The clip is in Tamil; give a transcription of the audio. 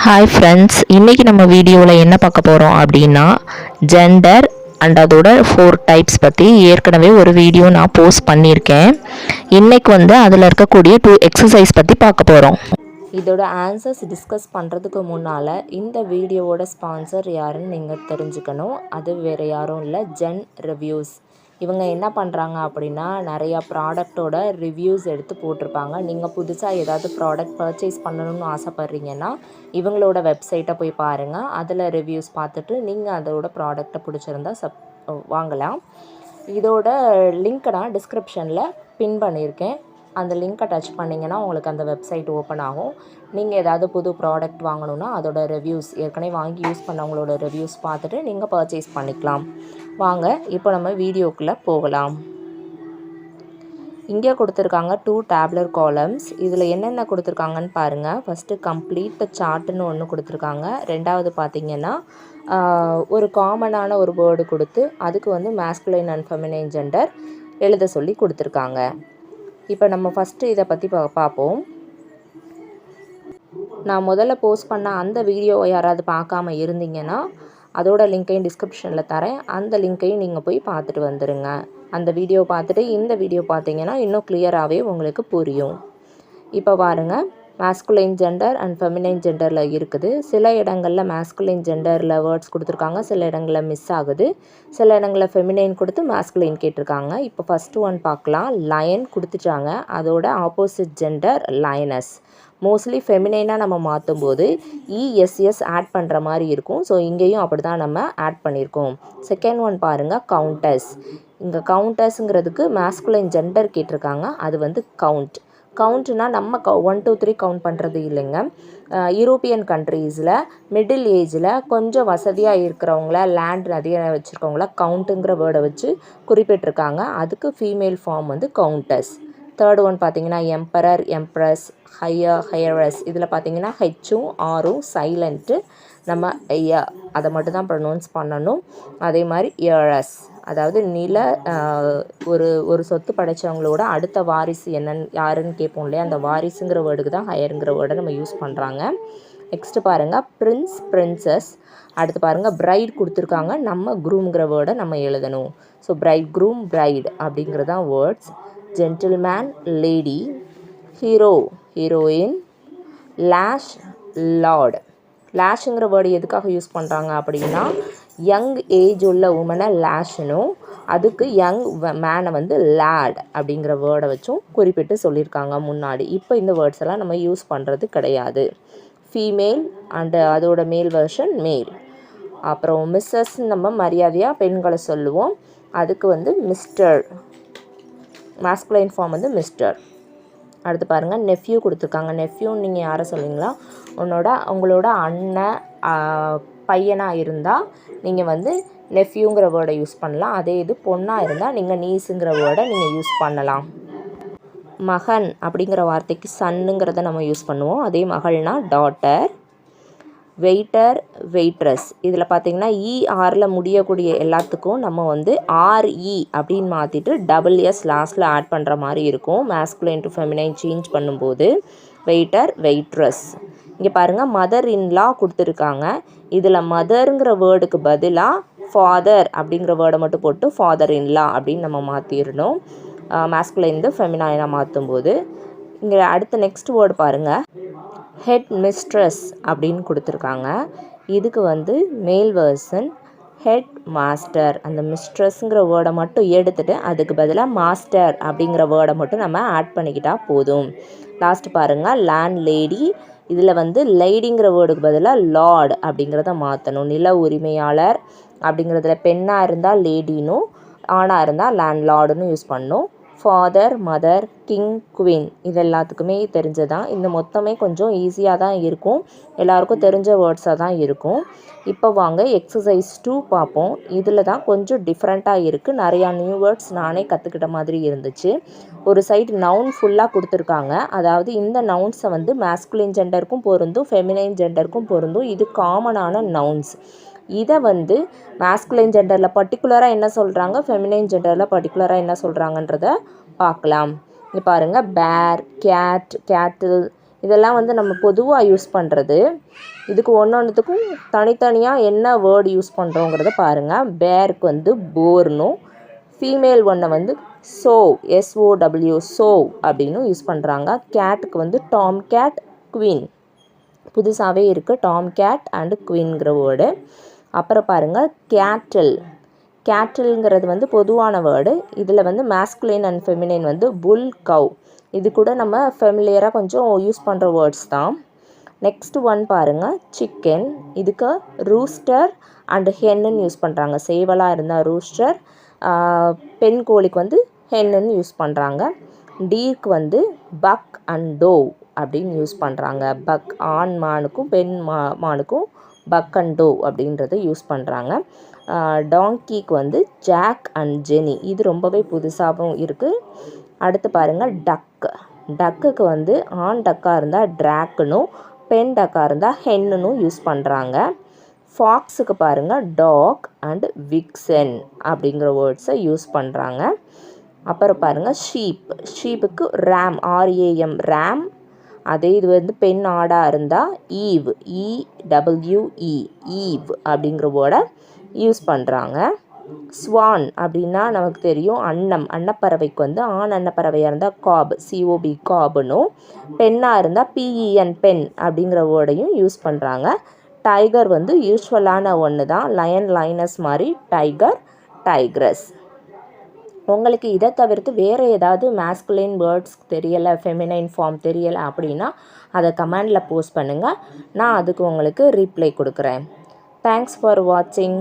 ஹாய் ஃப்ரெண்ட்ஸ், இன்றைக்கி நம்ம வீடியோவில் என்ன பார்க்க போகிறோம் அப்படின்னா ஜெண்டர் அண்ட் அதோட 4 டைப்ஸ் பற்றி ஏற்கனவே ஒரு வீடியோ நான் போஸ்ட் பண்ணியிருக்கேன். இன்றைக்கி அதில் இருக்கக்கூடிய 2 எக்ஸசைஸ் பற்றி பார்க்க போகிறோம். இதோட ஆன்சர்ஸ் டிஸ்கஸ் பண்ணுறதுக்கு முன்னால் இந்த வீடியோவோட ஸ்பான்சர் யாருன்னு நீங்கள் தெரிஞ்சுக்கணும். அது வேறு யாரும் இல்லை, ஜென் ரிவ்யூஸ். இவங்க என்ன பண்ணுறாங்க அப்படின்னா நிறையா ப்ராடக்டோட ரிவ்யூஸ் எடுத்து போட்டிருப்பாங்க. நீங்கள் புதுசாக ஏதாவது ப்ராடக்ட் பர்ச்சேஸ் பண்ணணும்னு ஆசைப்பட்றீங்கன்னா இவங்களோட வெப்சைட்டை போய் பாருங்கள். அதில் ரிவ்யூஸ் பார்த்துட்டு நீங்கள் அதோட ப்ராடக்டை பிடிச்சிருந்தா வாங்கலாம். இதோட லிங்க்கை நான் டிஸ்கிரிப்ஷனில் பின் பண்ணியிருக்கேன். அந்த லிங்க்கை டச் பண்ணிங்கன்னா உங்களுக்கு அந்த வெப்சைட் ஓப்பன் ஆகும். நீங்கள் ஏதாவது புது ப்ராடக்ட் வாங்கணுன்னா அதோட ரிவ்யூஸ், ஏற்கனவே வாங்கி யூஸ் பண்ணவங்களோட ரிவ்யூஸ் பார்த்துட்டு நீங்கள் பர்ச்சேஸ் பண்ணிக்கலாம். வாங்க இப்போ நம்ம வீடியோக்குள்ளே போகலாம். இங்கே கொடுத்துருக்காங்க 2 டேப்லர் காலம்ஸ். இதில் என்னென்ன கொடுத்துருக்காங்கன்னு பாருங்கள். ஃபஸ்ட்டு கம்ப்ளீட் சார்ட்டுன்னு ஒன்று கொடுத்துருக்காங்க. ரெண்டாவது பார்த்திங்கன்னா ஒரு காமனான ஒரு வேர்டு கொடுத்து அதுக்கு மேஸ்குலைன் அண்ட் ஃபெமினைன் ஜெண்டர் எழுத சொல்லி கொடுத்துருக்காங்க. இப்போ நம்ம ஃபஸ்ட்டு இதை பற்றி பார்ப்போம். நான் முதல்ல போஸ்ட் பண்ண அந்த வீடியோவை யாராவது பார்க்காம இருந்தீங்கன்னா அதோட லிங்க்கையும் டிஸ்கிரிப்ஷனில் தரேன். அந்த லிங்க்கையும் நீங்கள் போய் பார்த்துட்டு வந்துடுங்க. அந்த வீடியோ பார்த்துட்டு இந்த வீடியோ பார்த்தீங்கன்னா இன்னும் கிளியராகவே உங்களுக்கு புரியும். இப்போ பாருங்கள், மேஸ்குலைன் ஜெண்டர் அண்ட் ஃபெமினைன் ஜெண்டரில் இருக்குது. சில இடங்களில் மேஸ்குலைன் ஜெண்டரில் வேர்ட்ஸ் கொடுத்துருக்காங்க, சில இடங்களில் மிஸ் ஆகுது, சில இடங்களில் ஃபெமினைன் கொடுத்து மேஸ்குலைன் கேட்டிருக்காங்க. இப்போ ஃபஸ்ட்டு ஒன் பார்க்கலாம். லயன் கொடுத்துட்டாங்க, அதோட ஆப்போசிட் ஜெண்டர் லயனஸ். மோஸ்ட்லி ஃபெமினைனாக நம்ம மாற்றும் போது இஎஸ்எஸ் ஆட் பண்ணுற மாதிரி இருக்கும். ஸோ இங்கேயும் அப்படி தான் நம்ம ஆட் பண்ணியிருக்கோம். செகண்ட் ஒன் பாருங்கள், கவுண்டர்ஸ். இங்கே கவுண்டர்ஸுங்கிறதுக்கு மேஸ்குலைன் ஜெண்டர் கேட்டிருக்காங்க, அது கவுண்ட். கவுண்ட்னா நம்ம 1 2 3 கவுண்ட் பண்ணுறது இல்லைங்க. யூரோப்பியன் கண்ட்ரீஸில் மிடில் ஏஜில் கொஞ்சம் வசதியாக இருக்கிறவங்கள, லேண்ட் நிறைய வச்சுருக்கவங்கள கவுண்ட்டுங்கிற வேர்டை வச்சு குறிப்பிட்டிருக்காங்க. அதுக்கு female form counters. Third one பார்த்திங்கன்னா எம்பரர், எம்ப்ரஸ், ஹையரஸ். இதில் பார்த்திங்கன்னா ஹெச்சும் ஆரும் சைலண்ட்டு, நம்ம ஐயா அதை மட்டும் தான் ப்ரொனவுன்ஸ் பண்ணணும். அதே மாதிரி இயரஸ், அதாவது ஒரு சொத்து படைத்தவங்களோட அடுத்த வாரிசு யாருன்னு கேட்போம் இல்லையா, அந்த வாரிசுங்கிற வேர்டுக்கு தான் ஹையருங்கிற வேர்டை நம்ம யூஸ் பண்ணுறாங்க. நெக்ஸ்ட்டு பாருங்கள், பிரின்ஸ், பிரின்சஸ். அடுத்து பாருங்கள், பிரைட் கொடுத்துருக்காங்க, நம்ம க்ரூம்ங்கிற வேர்டை நம்ம எழுதணும். ஸோ பிரைட், க்ரூம், பிரைட் அப்படிங்கிறது தான் words. Gentleman, lady. Hero, heroine. Lass, lord. லேஷுங்கிற வேர்டு எதுக்காக யூஸ் பண்ணுறாங்க அப்படின்னா யங் ஏஜ் உள்ள உமனை லேஷனும், அதுக்கு யங் மேனை லேட் அப்படிங்கிற வேர்டை வச்சும் குறிப்பிட்டு சொல்லியிருக்காங்க முன்னாடி. இப்போ இந்த வேர்ட்ஸ் எல்லாம் நம்ம யூஸ் பண்ணுறது கிடையாது. ஃபீமேல் அண்டு அதோட மேல் வெர்ஷன் மேல். அப்புறம் மிஸ்ஸஸ் நம்ம மரியாதையாக பெண்களை சொல்லுவோம், அதுக்கு மிஸ்டர். Masculine form mister. அடுத்து பாருங்கள், நெஃப்யூ கொடுத்துருக்காங்க. நெஃப்யூன்னு நீங்கள் யாரை சொல்லுவீங்களா, உங்களோட அண்ணன் பையனாக இருந்தால் நீங்கள் நெஃப்யூங்கிற வேர்டை யூஸ் பண்ணலாம். அதே இது பொண்ணாக இருந்தால் நீங்கள் நீஸுங்கிற வேர்டை நீங்கள் யூஸ் பண்ணலாம். மகன் அப்படிங்கிற வார்த்தைக்கு சன்னுங்கிறத நம்ம யூஸ் பண்ணுவோம். அதே மகள்னா டாட்டர். Waiter, waitress. இதில் பார்த்திங்கன்னா ஆரில் முடியக்கூடிய எல்லாத்துக்கும் நம்ம ஆர்இ அப்படின்னு மாற்றிட்டு டபுள்எஸ் லாஸ்ட்டில் ஆட் பண்ணுற மாதிரி இருக்கும். மேஸ்குலைன் டு ஃபெமினைன் சேஞ்ச் பண்ணும்போது வெயிட்டர், வெயிட்ரஸ். இங்கே பாருங்கள், மதர் இன்லா கொடுத்துருக்காங்க. இதில் மதருங்கிற வேர்டுக்கு பதிலாக ஃபாதர் அப்படிங்கிற வேர்டை மட்டும் போட்டு ஃபாதர் இன்லா அப்படின்னு நம்ம மாற்றிடணும். மேஸ்குலைன் ஃபெமினைனாக மாற்றும்போது. இங்கே அடுத்த நெக்ஸ்ட் வேர்டு பாருங்கள், ஹெட் மிஸ்ட்ரஸ் அப்படின்னு கொடுத்துருக்காங்க. இதுக்கு மேல் வெர்சன் ஹெட் மாஸ்டர். அந்த மிஸ்ட்ரஸ்ங்கிற வேர்டை மட்டும் எடுத்துகிட்டு அதுக்கு பதிலாக மாஸ்டர் அப்படிங்கிற வேர்டை மட்டும் நம்ம ஆட் பண்ணிக்கிட்டால் போதும். லாஸ்ட்டு பாருங்கள், லேண்ட் லேடி. இதில் லேடிங்கிற வேர்டுக்கு பதிலாக லார்ட் அப்படிங்கிறத மாற்றணும். நில உரிமையாளர் அப்படிங்கிறதுல பெண்ணாக இருந்தால் லேடினும், ஆணாக இருந்தால் லேண்ட் லார்டுன்னு யூஸ் பண்ணணும். ஃபாதர், மதர், கிங், குவீன் இது எல்லாத்துக்குமே தெரிஞ்சதான். இந்த மொத்தமே கொஞ்சம் ஈஸியாக தான் இருக்கும், எல்லாருக்கும் தெரிஞ்ச வேர்ட்ஸாக தான் இருக்கும். இப்போ வாங்க எக்ஸசைஸ் 2 பார்ப்போம். இதில் தான் கொஞ்சம் டிஃப்ரெண்ட்டாக இருக்குது. நிறையா நியூ வேர்ட்ஸ் நானே கற்றுக்கிட்ட மாதிரி இருந்துச்சு. ஒரு சைடு நவுன் ஃபுல்லாக கொடுத்துருக்காங்க. அதாவது இந்த நவுன்ஸை மேஸ்குலைன் ஜெண்டருக்கும் பொருந்தும், ஃபெமினைன் ஜெண்டருக்கும் பொருந்தும். இது காமனான நவுன்ஸ். இதை மேஸ்குலைன் ஜெண்டரில் பர்டிகுலராக என்ன சொல்கிறாங்க, ஃபெமினைன் ஜெண்டரில் பர்டிகுலராக என்ன சொல்கிறாங்கன்றத பார்க்கலாம். இங்கே பாருங்கள், பேர், கேட், கேட்டில், இதெல்லாம் வந்து நம்ம பொதுவாக யூஸ் பண்ணுறது. இதுக்கு ஒன்றொன்றுத்துக்கும் தனித்தனியாக என்ன வேர்டு யூஸ் பண்ணுறோங்கிறத பாருங்கள். பேருக்கு வந்து போர்னும், ஃபீமேல் ஒன்றை வந்து சோவ், SOW சோவ் அப்படின்னு யூஸ் பண்ணுறாங்க. கேட்டுக்கு வந்து டாம் கேட், குவீன். புதுசாகவே இருக்குது டாம் கேட் அண்டு குவீன்கிற வேர்டு. அப்புறம் பாருங்கள் கேட்டில். கேட்டில்ங்கிறது வந்து பொதுவான வேர்டு. இதில் வந்து மேஸ்குலைன் அண்ட் ஃபெமினைன் வந்து புல், கவ். இது கூட நம்ம ஃபெமிலியராக கொஞ்சம் யூஸ் பண்ணுற வேர்ட்ஸ் தான். நெக்ஸ்ட் ஒன் பாருங்கள் சிக்கன். இதுக்கு ரூஸ்டர் அண்டு ஹென்னுன்னு யூஸ் பண்ணுறாங்க. சேவலாக இருந்தால் ரூஸ்டர், பெண் கோழிக்கு வந்து ஹென்னுன்னு யூஸ் பண்ணுறாங்க. டீருக்கு வந்து பக் அண்ட் டோவ் அப்படின்னு யூஸ் பண்ணுறாங்க. பக் ஆண் மானுக்கும் பெண் மானுக்கும் பக் அண்ட் டோவ் அப்படின்றத யூஸ் பண்ணுறாங்க. டாங்கிக்கு வந்து ஜாக் அண்ட் ஜெனி. இது ரொம்பவே புதுசாகவும் இருக்குது. அடுத்து பாருங்கள் டக்கு. டக்குக்கு வந்து ஆண் டக்காக இருந்தால் ட்ராக்குனும், பெண் டக்காக இருந்தால் ஹென்னுன்னு யூஸ் பண்ணுறாங்க. ஃபாக்ஸுக்கு பாருங்கள் டாக் அண்ட் விக்சன் அப்படிங்கிற வேர்ட்ஸை யூஸ் பண்ணுறாங்க. அப்புறம் பாருங்கள் ஷீப். ஷீப்புக்கு ரேம், RAM ரேம். அதே இது வந்து பெண் ஆடாக இருந்தால் ஈவ், EWE ஈவ் அப்படிங்கிற வேர்டை யூஸ் பண்ணுறாங்க. ஸ்வான் அப்படின்னா நமக்கு தெரியும் அன்னம். அன்னப்பறவைக்கு வந்து ஆண் அன்னப்பறவையாக இருந்தால் காப், COB காப்னும், பெண்ணாக இருந்தால் PEN பெண் அப்படிங்கிற வேர்டையும் யூஸ் பண்ணுறாங்க. டைகர் வந்து யூஸ்வலான ஒன்று தான். லயன், லைனஸ் மாதிரி டைகர், டைக்ரஸ். உங்களுக்கு இதை தவிர்த்து வேறு ஏதாவது மேஸ்குலைன் வேர்ட்ஸ் தெரியலை, ஃபெமினைன் ஃபார்ம் தெரியலை அப்படின்னா அதை கமெண்டில் போஸ்ட் பண்ணுங்கள். நான் அதுக்கு உங்களுக்கு ரீப்ளை கொடுக்குறேன். தேங்க்ஸ் ஃபார் வாட்சிங்.